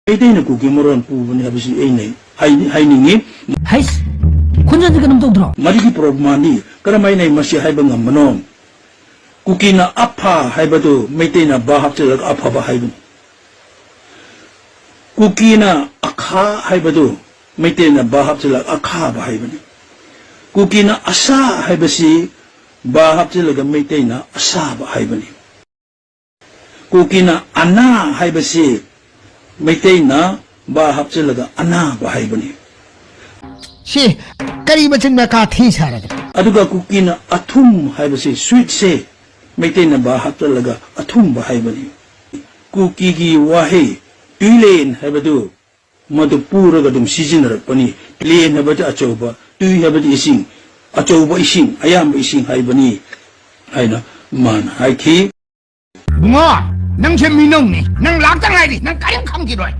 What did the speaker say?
메이데이는 국기 모론 부분이 하듯이 에이네 하이닝이 하이스 혼자지 그놈 또 들어 마리기 프로그마니 그라마이네 마시 하이번 감노 국기나 아파 하이버도 메이데이나 바합절 아파바 하이번 국기나 아카 하이버도 메이데이나 바합절 아카바 하이번 국기나 아사 하이버시 바합절 메이데이나 아사바 하이번이 국기나 아나 하이버시 메이데이나 바합절 아나바 하이번이 시 까리바 진메카 티사라 aduga kukina athum haibasi sweet se meitena ba haptalaga athum ba haibani kuki gi wahe tuilen haibadu madu puraga dum seasoner pani len habati achoba tui habati ising achoba ising ayam ising haibani haina man haiki bunga nang che minong ni nang lak tang lai di nang kayang kham ki roi